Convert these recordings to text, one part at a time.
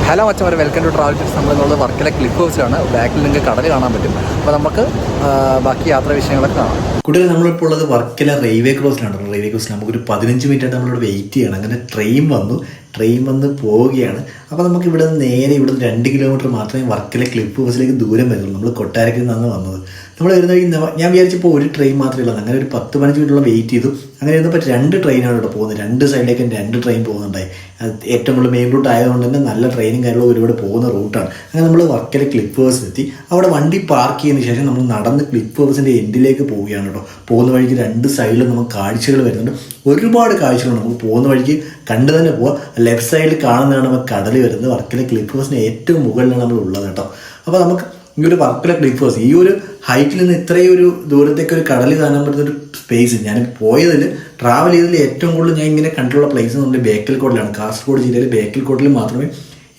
Hello മച്ചന്മാരെ, welcome to travel tips. നമ്മളുള്ളത് Varkala cliff ഹൗസിലാണ്. ബാക്കിൽ നിങ്ങൾക്ക് കടൽ കാണാൻ പറ്റും. അപ്പോൾ നമുക്ക് ബാക്കി യാത്രാ വിഷയങ്ങളൊക്കെ കാണാം. കൂടുതൽ നമ്മളിപ്പോൾ ഉള്ളത് വർക്കല റെയിൽവേ ക്രോസിലാണ്. റെയിൽവേ ക്രോസിൽ നമുക്കൊരു 15 മിനിറ്റ് ആയിട്ട് നമ്മളിവിടെ വെയിറ്റ് ചെയ്യണം. അങ്ങനെ ട്രെയിൻ വന്ന് പോവുകയാണ്. അപ്പോൾ നമുക്ക് ഇവിടെ നിന്ന് നേരെ ഇവിടെ നിന്ന് 2 കിലോമീറ്റർ മാത്രമേ വർക്കല ക്ലിഫ് ഹൗസിലേക്ക് ദൂരം വരുന്നുള്ളൂ. നമ്മൾ കൊട്ടാരക്കരയിൽ നിന്നാണ് വന്നത്. നമ്മൾ വരുന്ന ഞാൻ വിചാരിച്ചപ്പോൾ ഒരു ട്രെയിൻ മാത്രമേ ഉള്ളൂ. അങ്ങനെ ഒരു 10-15 മിനിറ്റോളം വെയിറ്റ് ചെയ്തു. അങ്ങനെ ഇരുന്നപ്പോൾ 2 ട്രെയിനാണ് ഇവിടെ പോകുന്നത്. 2 സൈഡിലേക്ക് 2 ട്രെയിൻ പോകുന്നുണ്ടായി. ഏറ്റവും കൂടുതൽ മെയിൻ റൂട്ട് ആയതുകൊണ്ട് തന്നെ നല്ല ട്രെയിനും കാര്യങ്ങളും ഒരുപാട് പോകുന്ന റൂട്ടാണ്. അങ്ങനെ നമ്മൾ വർക്കല ക്ലിഫ് ഹൗസിലെത്തി. അവിടെ വണ്ടി പാർക്ക് ചെയ്തതിന് ശേഷം നമ്മൾ നടന്ന് ക്ലിഫ് ഹൗസിൻ്റെ എൻഡിലേക്ക് പോവുകയാണ് കേട്ടോ. പോകുന്ന വഴിക്ക് 2 സൈഡിലും നമുക്ക് കാഴ്ചകൾ വരുന്നുണ്ട്. ഒരുപാട് കാഴ്ചകളുണ്ട്. നമുക്ക് പോകുന്ന വഴിക്ക് കണ്ടു തന്നെ പോവാം. ലെഫ്റ്റ് സൈഡിൽ കാണുന്നതാണ് നമുക്ക് കടൽ വരുന്നത്. വർക്കല ക്ലിഫ് ഹൗസിൻ്റെ ഏറ്റവും മുകളിലാണ് നമ്മൾ ഉള്ളത് കേട്ടോ. അപ്പോൾ നമുക്ക് ഈ ഒരു വർക്കല ക്ലിഫ് ഹൗസ്, ഈ ഒരു ഹൈറ്റിൽ നിന്ന് ഇത്രയും ഒരു ദൂരത്തേക്ക് ഒരു കടൽ കാണാൻ പറ്റുന്ന ഒരു സ്പേസ്, ഞാൻ പോയതിൽ ട്രാവൽ ചെയ്തതിൽ ഏറ്റവും കൂടുതൽ ഞാൻ ഇങ്ങനെ കണ്ടിട്ടുള്ള പ്ലേസ് നമ്മുടെ ബേക്കൽ കോട്ടിലാണ്. കാസർഗോഡ് ജില്ലയിൽ ബേക്കൽ കോട്ടിൽ മാത്രമേ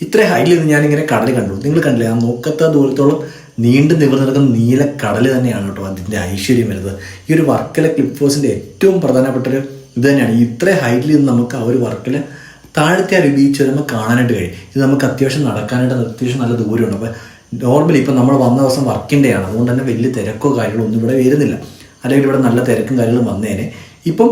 ഇത്ര ഹൈറ്റിൽ നിന്ന് ഞാനിങ്ങനെ കടൽ കണ്ടുള്ളൂ. നിങ്ങൾ കണ്ടില്ലേ, ആ നോക്കത്ത ദൂരത്തോളം നീണ്ടു നിവർന്ന് നിൽക്കുന്ന നീല കടൽ തന്നെയാണ് കേട്ടോ അതിൻ്റെ ഐശ്വര്യം വരുന്നത്. ഈ ഒരു വർക്കല ക്ലിഫ് ഹൗസിൻ്റെ ഏറ്റവും പ്രധാനപ്പെട്ട ഒരു ഇത് തന്നെയാണ്. ഇത്ര ഹൈറ്റിൽ നിന്ന് നമുക്ക് ആ ഒരു വർക്കല താഴത്തെ ആ ഒരു ബീച്ച് വരുമ്പോൾ കാണാനായിട്ട് കഴിയും. ഇത് നമുക്ക് അത്യാവശ്യം നടക്കാനായിട്ട് അത്യാവശ്യം നല്ല ദൂരമുണ്ട്. അപ്പോൾ നോർമലി ഇപ്പം നമ്മൾ വന്ന ദിവസം വർക്കിൻ്റെ ആണ്, അതുകൊണ്ട് തന്നെ വലിയ തിരക്കോ കാര്യങ്ങളോ ഒന്നും ഇവിടെ വരുന്നില്ല. അല്ലെങ്കിൽ ഇവിടെ നല്ല തിരക്കും കാര്യങ്ങളും വന്നേനെ. ഇപ്പം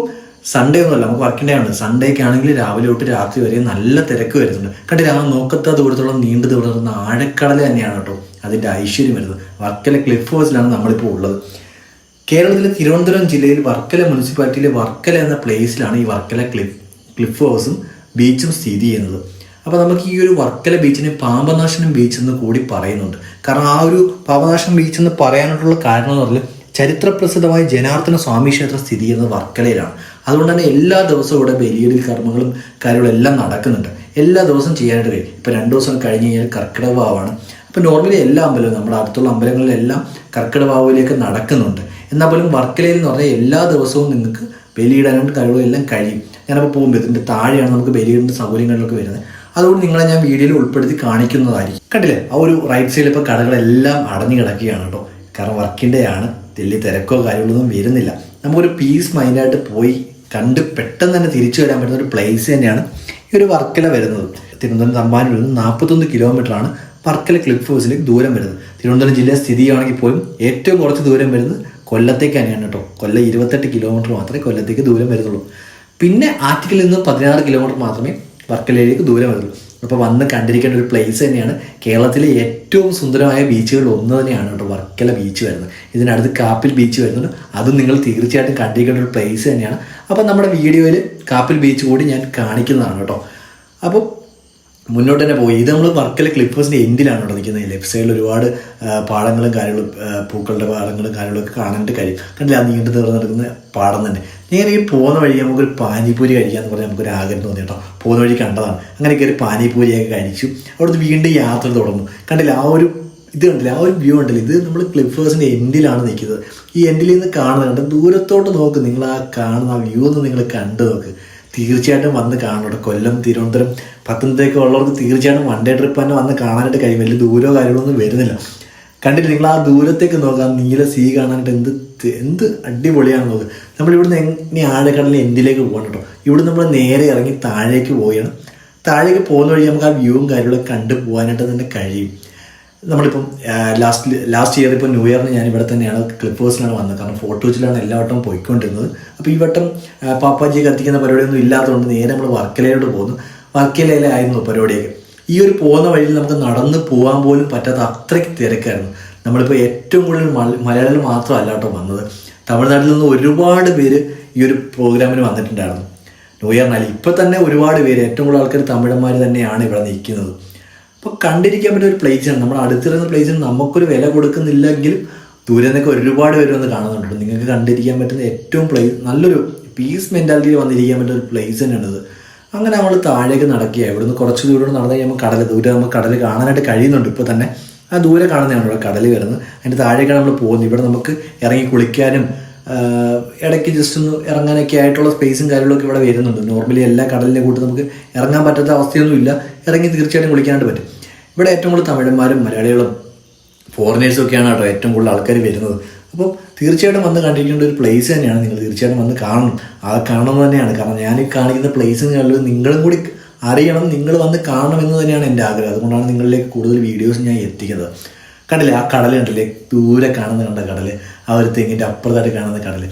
സൺഡേ ഒന്നുമല്ല, നമുക്ക് വർക്കിൻ്റെ ആണ്. സൺഡേക്ക് ആണെങ്കിൽ രാവിലെ തൊട്ട് രാത്രി വരെ നല്ല തിരക്ക് വരുന്നുണ്ട്. കണ്ടില്ല, ആ നോക്കത്ത ദൂരത്തോളം നീണ്ടു ദൂരത്തുന്ന ആഴക്കടൽ തന്നെയാണ് കേട്ടോ അതിൻ്റെ ഐശ്വര്യം വരുന്നത്. വർക്കല ക്ലിഫ് ഹൗസിലാണ് നമ്മളിപ്പോൾ ഉള്ളത്. കേരളത്തിലെ തിരുവനന്തപുരം ജില്ലയിൽ വർക്കല മുനിസിപ്പാലിറ്റിയിലെ വർക്കല എന്ന പ്ലേസിലാണ് ഈ വർക്കല ക്ലിഫ് ഹൗസും ബീച്ചും സ്ഥിതി ചെയ്യുന്നത്. അപ്പോൾ നമുക്ക് ഈ ഒരു വർക്കല ബീച്ചിനെ പാപനാശനം ബീച്ച് എന്ന് കൂടി പറയുന്നുണ്ട്. കാരണം ആ ഒരു പാപനാശനം ബീച്ച് എന്ന് പറയാനായിട്ടുള്ള കാരണം എന്ന് പറഞ്ഞാൽ ചരിത്രപ്രസിദ്ധമായ ജനാർദ്ദന സ്വാമി ക്ഷേത്രം സ്ഥിതി ചെയ്യുന്നത് വർക്കലയിലാണ്. അതുകൊണ്ട് തന്നെ എല്ലാ ദിവസവും ഇവിടെ ബലിയിടൽ കർമ്മങ്ങളും കാര്യങ്ങളും എല്ലാം നടക്കുന്നുണ്ട്. എല്ലാ ദിവസവും ചെയ്യാനായിട്ട് കഴിയും. ഇപ്പോൾ 2 ദിവസം കഴിഞ്ഞ് കഴിഞ്ഞാൽ കർക്കിടക വാവാണ്. അപ്പോൾ നോർമലി എല്ലാ അമ്പലവും നമ്മുടെ അടുത്തുള്ള അമ്പലങ്ങളിലെല്ലാം കർക്കിടക വാവിലേക്ക് നടക്കുന്നുണ്ട്. എന്നാൽ പോലും വർക്കലയിൽ എന്ന് പറഞ്ഞാൽ എല്ലാ ദിവസവും നിങ്ങൾക്ക് ബലിയിടാനായിട്ട് കഴിവുകളും എല്ലാം കഴിയും. ഞാനപ്പോൾ പോകുമ്പോൾ ഇതിൻ്റെ താഴെയാണ് നമുക്ക് ബലിയിടേണ്ട സൗകര്യങ്ങളിലൊക്കെ വരുന്നത്. അതുകൊണ്ട് നിങ്ങളെ ഞാൻ വീഡിയോയിൽ ഉൾപ്പെടുത്തി കാണിക്കുന്നതായിരിക്കും. കണ്ടില്ലേ, ആ ഒരു റൈറ്റ് സൈഡിൽ ഇപ്പോൾ കടകളെല്ലാം അടഞ്ഞു കിടക്കുകയാണ് കേട്ടോ. കാരണം വർക്കിൻ്റെ ആണ്, വലിയ തിരക്കോ കാര്യങ്ങളൊന്നും വരുന്നില്ല. നമുക്കൊരു പീസ് മൈൻഡായിട്ട് പോയി കണ്ട് പെട്ടെന്ന് തന്നെ തിരിച്ചു വരാൻ പറ്റുന്ന ഒരു പ്ലേസ് തന്നെയാണ് ഈ ഒരു വർക്കല വരുന്നത്. തിരുവനന്തപുരം തമ്പാനൂരിൽ നിന്ന് 41 കിലോമീറ്ററാണ് വർക്കല ക്ലിഫ് ഹൗസിലേക്ക് ദൂരം വരുന്നത്. തിരുവനന്തപുരം ജില്ലയിൽ സ്ഥിതി ചെയ്യുകയാണെങ്കിൽ പോലും ഏറ്റവും കുറച്ച് ദൂരം വരുന്നത് കൊല്ലത്തേക്ക് തന്നെയാണ് കേട്ടോ. കൊല്ലം 28 കിലോമീറ്റർ മാത്രമേ കൊല്ലത്തേക്ക് ദൂരം വരുന്നുള്ളൂ. പിന്നെ ആറ്റിക്കിൽ നിന്ന് 16 കിലോമീറ്റർ മാത്രമേ വർക്കലയിലേക്ക് ദൂരം വരുള്ളൂ. അപ്പോൾ വന്ന് കണ്ടിരിക്കേണ്ട ഒരു പ്ലേസ് തന്നെയാണ്. കേരളത്തിലെ ഏറ്റവും സുന്ദരമായ ബീച്ചുകളിൽ ഒന്ന് തന്നെയാണ് കേട്ടോ വർക്കല ബീച്ച് വരുന്നത്. ഇതിനടുത്ത് കാപ്പിൽ ബീച്ച് വരുന്നുണ്ട്. അതും നിങ്ങൾ തീർച്ചയായിട്ടും കണ്ടിരിക്കേണ്ട ഒരു പ്ലേസ് തന്നെയാണ്. അപ്പോൾ നമ്മുടെ വീഡിയോയിൽ കാപ്പിൽ ബീച്ച് കൂടി ഞാൻ കാണിക്കുന്നതാണ് കേട്ടോ. അപ്പോൾ മുന്നോട്ട് തന്നെ പോയി. ഇത് നമ്മൾ വർക്കല ക്ലിഫ് ഹൗസിൻ്റെ എൻഡിലാണ് കേട്ടോ നിൽക്കുന്നത്. ലെഫ്റ്റ് സൈഡിൽ ഒരുപാട് പാടങ്ങളും കാര്യങ്ങളും പൂക്കളുടെ പാടങ്ങളും കാര്യങ്ങളൊക്കെ കാണാനായിട്ട് കഴിയും. കണ്ടില്ല, ആ നീണ്ടു തീർന്ന് നടക്കുന്ന പാടം തന്നെ. ഇങ്ങനെ ഈ പോകുന്ന വഴി നമുക്കൊരു പാനിപൂരി കഴിക്കാമെന്ന് പറഞ്ഞാൽ നമുക്കൊരു ആഗ്രഹം തോന്നി കേട്ടോ. പോകുന്ന വഴി കണ്ടതാണ്. അങ്ങനെ കയറി പാനിപൂരിയൊക്കെ കഴിച്ചു. അവിടുന്ന് വീണ്ടും യാത്ര തുടർന്നു. കണ്ടില്ല, ആ ഒരു ഇത് കണ്ടില്ല, ആ ഒരു വ്യൂ ഉണ്ടല്ലോ. ഇത് നമ്മൾ ക്ലിഫ് ഹൗസിൻ്റെ എൻഡിലാണ് നിൽക്കുന്നത്. ഈ എൻഡിൽ നിന്ന് കാണുന്നുണ്ട്. ദൂരത്തോട്ട് നോക്ക്, നിങ്ങൾ ആ കാണുന്ന ആ വ്യൂ ഒന്ന് നിങ്ങൾ കണ്ടു നോക്ക്. തീർച്ചയായിട്ടും വന്ന് കാണണം. കൊല്ലം, തിരുവനന്തപുരം, പത്തനംതിട്ടയൊക്കെ ഉള്ളവർക്ക് തീർച്ചയായിട്ടും വൺ ഡേ ട്രിപ്പ് തന്നെ വന്ന് കാണാനായിട്ട് കഴിയും. വലിയ ദൂരമോ കാര്യങ്ങളൊന്നും വരുന്നില്ല. കണ്ടിട്ട് നിങ്ങൾ ആ ദൂരത്തേക്ക് നോക്കുക, ആ നീല സീ കാണാനായിട്ട് എന്ത് അടിപൊളിയാണ് നോക്കുക. നമ്മളിവിടുന്ന് എങ്ങനെ ആഴക്കടലിൽ എൻഡിലേക്ക് പോകണം കേട്ടോ. ഇവിടെ നമ്മൾ നേരെ ഇറങ്ങി താഴേക്ക് പോവുകയാണ്. താഴേക്ക് പോകുന്ന വഴി നമുക്ക് ആ വ്യൂവും കാര്യങ്ങളൊക്കെ കണ്ടു പോകാനായിട്ട് തന്നെ കഴിയും. നമ്മളിപ്പം ലാസ്റ്റ് ഇയർ ഇപ്പോൾ ന്യൂ ഇയറിന് ഞാൻ ഇവിടെ തന്നെയാണ് ക്ലിഫ് ഹൗസിലാണ് വന്നത്. കാരണം ഫോർട്ട് കൊച്ചിയിലാണ് എല്ലാ വട്ടം പോയിക്കൊണ്ടിരുന്നത്. അപ്പോൾ ഈ വട്ടം പാപ്പാജി കത്തിക്കുന്ന പരിപാടിയൊന്നും ഇല്ലാത്തതുകൊണ്ട് നേരെ നമ്മൾ വർക്കലയിലോട്ട് പോകുന്നു. വർക്കലയിലായിരുന്നു പരിപാടിയൊക്കെ. ഈ ഒരു പോകുന്ന വഴിയിൽ നമുക്ക് നടന്ന് പോകാൻ പോലും പറ്റാത്ത അത്രയ്ക്ക് തിരക്കായിരുന്നു. നമ്മളിപ്പോൾ ഏറ്റവും കൂടുതൽ മലയാളികൾ മാത്രമല്ല കേട്ടോ വന്നത്. തമിഴ്നാട്ടിൽ നിന്ന് ഒരുപാട് പേര് ഈ ഒരു പ്രോഗ്രാമിന് വന്നിട്ടുണ്ടായിരുന്നു. ന്യൂ ഇയറിനാലും ഇപ്പോൾ തന്നെ ഒരുപാട് പേര്, ഏറ്റവും കൂടുതൽ ആൾക്കാർ തമിഴന്മാർ തന്നെയാണ് ഇവിടെ നിൽക്കുന്നത്. അപ്പോൾ കണ്ടിരിക്കാൻ പറ്റിയ ഒരു പ്ലേസാണ്. നമ്മുടെ അടുത്തിരുന്ന പ്ലേസിന് നമുക്കൊരു വില കൊടുക്കുന്നില്ലെങ്കിലും ദൂരെ നിന്നൊക്കെ ഒരുപാട് പേര് വന്ന് കാണുന്നുണ്ട്. നിങ്ങൾക്ക് കണ്ടിരിക്കാൻ പറ്റുന്ന ഏറ്റവും നല്ലൊരു പീസ് മെൻറ്റാലിറ്റിയിൽ വന്നിരിക്കാൻ പറ്റുന്ന ഒരു പ്ലേസ് തന്നെയാണിത്. അങ്ങനെ നമ്മൾ താഴേക്ക് നടക്കുക. ഇവിടുന്ന് കുറച്ച് ദൂരം നടന്നു കഴിയുമ്പോൾ ദൂരെ നമുക്ക് കടൽ കാണാനായിട്ട് കഴിയുന്നുണ്ട്. ഇപ്പോൾ തന്നെ ആ ദൂരെ കാണുന്നതാണ് ഇവിടെ കടൽ വരുന്നത്. അതിൻ്റെ താഴേക്കാണ് നമ്മൾ പോകുന്നത്. ഇവിടെ നമുക്ക് ഇറങ്ങി കുളിക്കാനും ഇടയ്ക്ക് ജസ്റ്റ് ഒന്ന് ഇറങ്ങാനൊക്കെ ആയിട്ടുള്ള സ്പേസും കാര്യങ്ങളൊക്കെ ഇവിടെ വരുന്നുണ്ട്. നോർമലി എല്ലാ കടലിനെ കൂട്ടി നമുക്ക് ഇറങ്ങാൻ പറ്റാത്ത അവസ്ഥയൊന്നുമില്ല. ഇറങ്ങി തീർച്ചയായിട്ടും കുളിക്കാനായിട്ട് പറ്റും. ഇവിടെ ഏറ്റവും കൂടുതൽ തമിഴന്മാരും മലയാളികളും ഫോറിനേഴ്സും ഒക്കെയാണ് കേട്ടോ ഏറ്റവും കൂടുതൽ ആൾക്കാർ വരുന്നത്. അപ്പോൾ തീർച്ചയായിട്ടും വന്ന് കണ്ടിരിക്കേണ്ട ഒരു പ്ലേസ് തന്നെയാണ്. നിങ്ങൾ തീർച്ചയായിട്ടും വന്ന് കാണണം. അത് കാണണം തന്നെയാണ്. കാരണം ഞാൻ ഈ കാണിക്കുന്ന പ്ലേസും കാര്യങ്ങളും നിങ്ങളും കൂടി അറിയണം, നിങ്ങൾ വന്ന് കാണണം എന്ന് തന്നെയാണ് എൻ്റെ ആഗ്രഹം. അതുകൊണ്ടാണ് നിങ്ങളിലേക്ക് കൂടുതൽ വീഡിയോസ് ഞാൻ എത്തിക്കുന്നത്. കണ്ടില്ലേ ആ കടൽ കണ്ടില്ലേ, ദൂരെ കണ്ട കടൽ, ആ ഒരു തെങ്ങിൻ്റെ അപ്പുറത്തായിട്ട് കാണുന്ന കടൽ,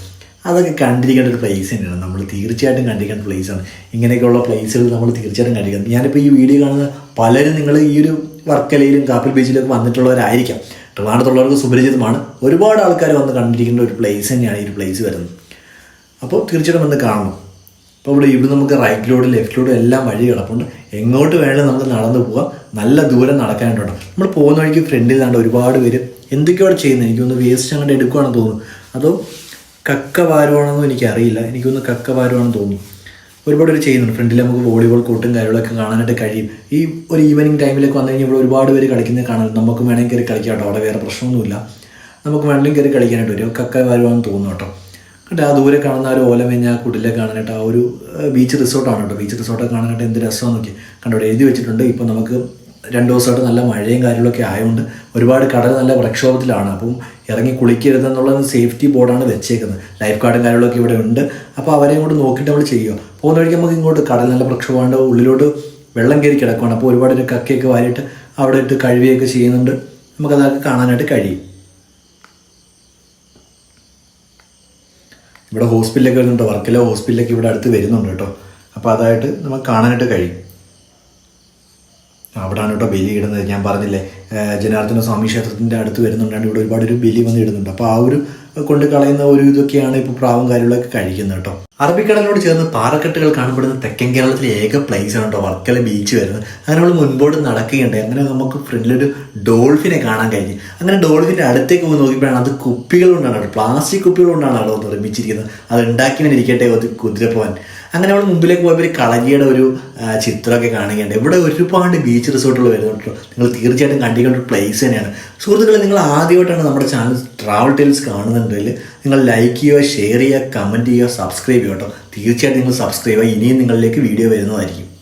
അതൊക്കെ കണ്ടിരിക്കേണ്ട ഒരു പ്ലേസ് തന്നെയാണ്. നമ്മൾ തീർച്ചയായിട്ടും കണ്ടിരിക്കേണ്ട പ്ലേസാണ്. ഇങ്ങനെയൊക്കെയുള്ള പ്ലേസുകൾ നമ്മൾ തീർച്ചയായിട്ടും കണ്ടിരിക്കണം. ഞാനിപ്പോൾ ഈ വീഡിയോ കാണുന്ന പലരും നിങ്ങൾ ഈ ഒരു വർക്കലയിലും കാപ്പിൽ ബീച്ചിലൊക്കെ വന്നിട്ടുള്ളവരായിരിക്കാം. ട്രിവാൻഡ്രത്തുള്ളവർക്ക് സുപരിചിതമാണ്. ഒരുപാട് ആൾക്കാർ വന്ന് കണ്ടിരിക്കേണ്ട ഒരു പ്ലേസ് തന്നെയാണ് ഈ ഒരു പ്ലേസ് വരുന്നത്. അപ്പോൾ തീർച്ചയായിട്ടും വന്ന് കാണണം. അപ്പോൾ ഇവിടെ നമുക്ക് റൈറ്റിലോടും ലെഫ്റ്റിലോടും എല്ലാം വഴി കിടപ്പുണ്ട്. എങ്ങോട്ട് വേണമെങ്കിലും നമുക്ക് നടന്നു പോകാം. നല്ല ദൂരം നടക്കാനായിട്ടുണ്ട്. നമ്മൾ പോകുന്ന വഴിക്ക് ഫ്രണ്ടിൽ നിന്നാണ്ട് ഒരുപാട് പേര് എന്തൊക്കെയാണ് ചെയ്യുന്നത്. എനിക്കൊന്ന് വേസ്റ്റ് അങ്ങോട്ട് എടുക്കുകയാണെന്ന് തോന്നുന്നു, അതോ കക്ക വാരുവാണെന്നോ എനിക്കറിയില്ല. എനിക്കൊന്ന് കക്ക വാരുവാണെന്ന് തോന്നുന്നു. ഒരുപാട് പേര് ചെയ്യുന്നുണ്ട്. ഫ്രണ്ടിൽ നമുക്ക് വോളിബോൾ കോർട്ടും കാര്യങ്ങളൊക്കെ കാണാനായിട്ട് കഴിയും. ഈ ഒരു ഈവനിങ് ടൈമിലൊക്കെ വന്നു കഴിഞ്ഞാൽ ഇവിടെ ഒരുപാട് പേര് കളിക്കുന്നത് കാണാൻ നമുക്ക് വേണമെങ്കിൽ കയറി കളിക്കാം കേട്ടോ. അവിടെ വേറെ പ്രശ്നമൊന്നുമില്ല. നമുക്ക് വേണമെങ്കിൽ കയറി കളിക്കാനായിട്ട് വരും. കക്ക വാരുവാണെന്ന് തോന്നുന്നു കേട്ടോ. കേട്ടോ ആ ദൂരെ കാണുന്ന ഒരു ഓലമേഞ്ഞ കുടിലെ കാണാനായിട്ട് ആ ഒരു ബീച്ച് റിസോർട്ടാണ് കേട്ടോ. ബീച്ച് റിസോർട്ടൊക്കെ കാണാനായിട്ട് എന്ത് രസമാണെന്ന് നോക്കി കണ്ടോ. ഇവിടെ എഴുതി വെച്ചിട്ടുണ്ട്. ഇപ്പോൾ നമുക്ക് 2 ദിവസമായിട്ട് നല്ല മഴയും കാര്യങ്ങളൊക്കെ ആയതുകൊണ്ട് ഒരുപാട് കടൽ നല്ല പ്രക്ഷോഭത്തിലാണ്. അപ്പം ഇറങ്ങി കുളിക്കരുതെന്നുള്ള സേഫ്റ്റി ബോർഡാണ് വെച്ചേക്കുന്നത്. ലൈഫ് ഗാർഡും കാര്യങ്ങളൊക്കെ ഇവിടെ ഉണ്ട്. അപ്പോൾ അവരെയും കൂടെ നോക്കിയിട്ട് നമ്മൾ ചെയ്യുക. പോകുന്ന വഴിക്ക് നമുക്ക് ഇങ്ങോട്ട് കടൽ നല്ല പ്രക്ഷോഭമുണ്ട്, ഉള്ളിലോട്ട് വെള്ളം കയറി കിടക്കുകയാണ്. അപ്പോൾ ഒരുപാട് ഒരു കക്കയൊക്കെ വാരിയിട്ട് അവിടെ ഇട്ട് കഴുകുകയൊക്കെ ചെയ്യുന്നുണ്ട്. നമുക്കതൊക്കെ കാണാനായിട്ട് കഴിയും. ഇവിടെ ഹോസ്പിറ്റലൊക്കെ വരുന്നുണ്ട്. വർക്കല ഹോസ്പിറ്റലൊക്കെ ഇവിടെ അടുത്ത് വരുന്നുണ്ട് കേട്ടോ. അപ്പോൾ അതായിട്ട് നമുക്ക് കാണാനായിട്ട് കഴിയും. അവിടെയാണ് കേട്ടോ ബലി ഇടുന്നത്. ഞാൻ പറഞ്ഞില്ലേ ജനാർദ്ദന സ്വാമി ക്ഷേത്രത്തിൻ്റെ അടുത്ത് വരുന്നുണ്ടാണ്. ഇവിടെ ഒരുപാട് ഒരു ബലി വന്ന് ഇടുന്നുണ്ട്. അപ്പോൾ ആ ഒരു കൊണ്ട് കളയുന്ന ഒരു ഇതൊക്കെയാണ് ഇപ്പോൾ പ്രാവും കാര്യങ്ങളൊക്കെ കഴിക്കുന്നത് കേട്ടോ. അറബിക്കടലിനോട് ചേർന്ന് പാറക്കെട്ടുകൾ കാണപ്പെടുന്ന തെക്കൻ കേരളത്തിലെ ഏക പ്ലേസ് ആണ് കേട്ടോ വർക്കല ബീച്ച് വരുന്നത്. അങ്ങനെ നമ്മൾ മുൻപോട്ട് നടക്കുകയുണ്ട്. അങ്ങനെ നമുക്ക് ഫ്രണ്ടിലൊരു ഡോൾഫിനെ കാണാൻ കഴിഞ്ഞു. അങ്ങനെ ഡോൾഫിൻ്റെ അടുത്തേക്ക് പോയി നോക്കിയപ്പോഴാണ് അത് കുപ്പികൾ കൊണ്ടാണ് കേട്ടോ, പ്ലാസ്റ്റിക് കുപ്പികൾ കൊണ്ടാണ് അവിടെ നിർമ്മിച്ചിരിക്കുന്നത്. അത് ഉണ്ടാക്കിയവൻ ഇരിക്കട്ടെ കുതിരപ്പോവാൻ. അങ്ങനെ നമ്മൾ മുമ്പിലേക്ക് പോയപ്പോൾ കളരിയുടെ ഒരു ചിത്രമൊക്കെ കാണുകയുണ്ട്. ഇവിടെ ഒരുപാട് ബീച്ച് റിസോർട്ടുകൾ വരുന്നുണ്ട്. നിങ്ങൾ തീർച്ചയായിട്ടും കണ്ടിരിക്കേണ്ട ഒരു പ്ലേസ് തന്നെയാണ്. സുഹൃത്തുക്കളെ, നിങ്ങൾ ആദ്യമായിട്ടാണ് നമ്മുടെ ചാനൽ ട്രാവൽ ടെയിൽസ് കാണുന്നുണ്ടെങ്കിൽ നിങ്ങൾ ലൈക്ക് ചെയ്യുക, ഷെയർ ചെയ്യുക, കമൻറ്റ് ചെയ്യുക, സബ്സ്ക്രൈബ് ചെയ്യുക കേട്ടോ. തീർച്ചയായിട്ടും നിങ്ങൾ സബ്സ്ക്രൈബ് ചെയ്യുക. ഇനിയും നിങ്ങളിലേക്ക് വീഡിയോ വരുന്നതായിരിക്കും.